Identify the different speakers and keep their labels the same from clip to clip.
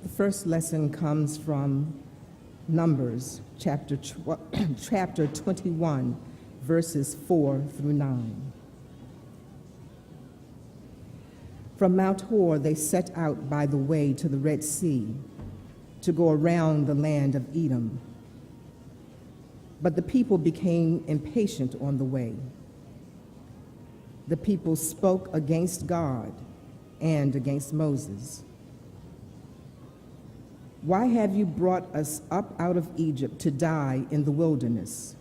Speaker 1: The first lesson comes from Numbers, chapter 21, verses 4 through 9. From Mount Hor they set out by the way to the Red Sea to go around the land of Edom. But the people became impatient on the way. The people spoke against God and against Moses. "Why have you brought us up out of Egypt to die in the wilderness?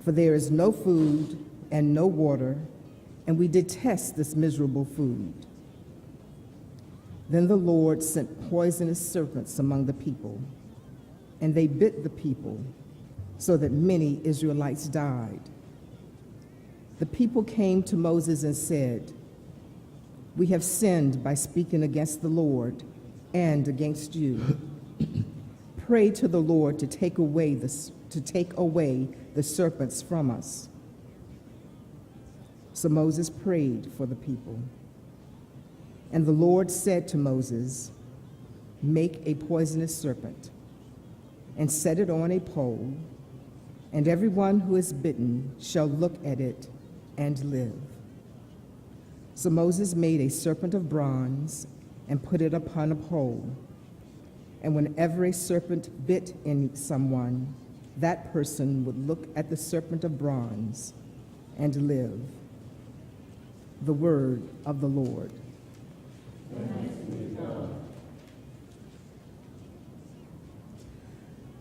Speaker 1: For there is no food and no water, and we detest this miserable food." Then the Lord sent poisonous serpents among the people, and they bit the people, so that many Israelites died. The people came to Moses and said, "We have sinned by speaking against the Lord and against you. Pray to the Lord to take away the serpents from us." So Moses prayed for the people. And the Lord said to Moses, "Make a poisonous serpent and set it on a pole, and everyone who is bitten shall look at it and live." So Moses made a serpent of bronze and put it upon a pole. And whenever a serpent bit in someone, that person would look at the serpent of bronze and live. The word of the Lord.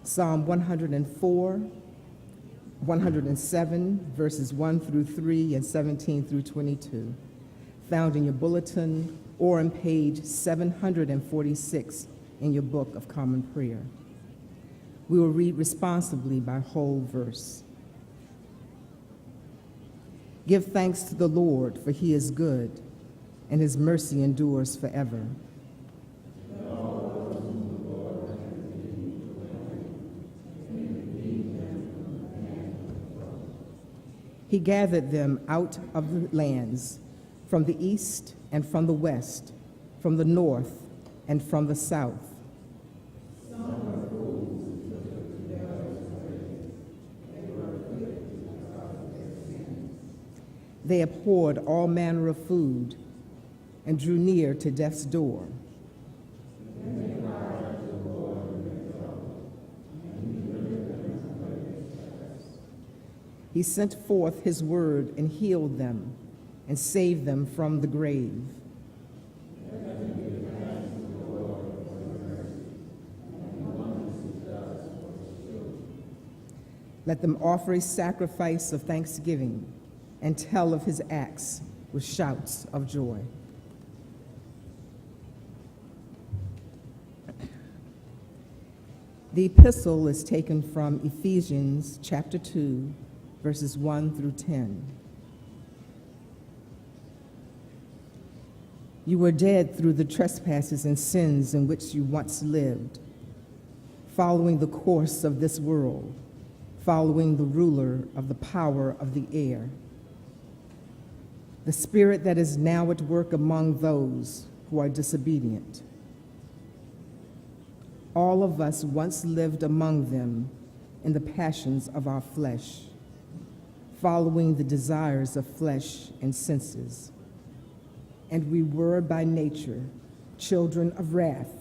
Speaker 1: Psalm 104, 107, verses 1 through 3 and 17 through 22, found in your bulletin or on page 746 in your Book of Common Prayer. We will read responsibly by whole verse. Give thanks to the Lord, for he is good, and his mercy endures forever. He gathered them out of the lands, from the east and from the west, from the north and from the south. They abhorred all manner of food and drew near to death's door. He sent forth his word and healed them and saved them from the grave. Let them offer a sacrifice of thanksgiving and tell of his acts with shouts of joy. The epistle is taken from Ephesians chapter 2, verses 1 through 10. You were dead through the trespasses and sins in which you once lived, following the course of this world, following the ruler of the power of the air, the spirit that is now at work among those who are disobedient. All of us once lived among them in the passions of our flesh, following the desires of flesh and senses. And we were by nature children of wrath,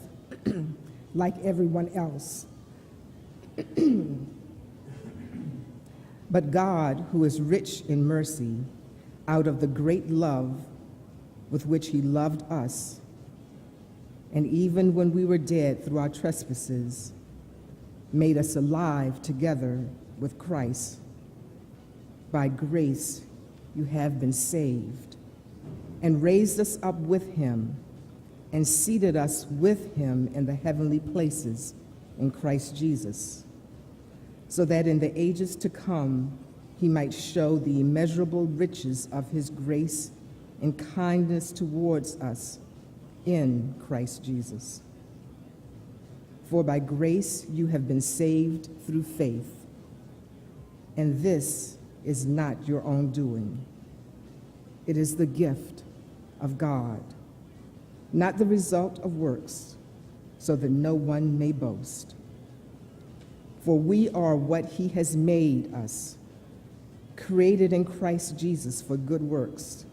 Speaker 1: like everyone else. But God, who is rich in mercy, out of the great love with which he loved us, and even when we were dead through our trespasses, made us alive together with Christ. By grace you have been saved, and raised us up with him, and seated us with him in the heavenly places in Christ Jesus, so that in the ages to come he might show the immeasurable riches of his grace and kindness towards us in Christ Jesus. For by grace you have been saved through faith, and this is not your own doing. It is the gift of God, not the result of works, so that no one may boast. For we are what he has made us, created in Christ Jesus for good works,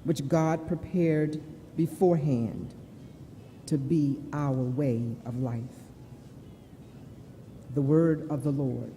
Speaker 1: which God prepared beforehand to be our way of life. The word of the Lord.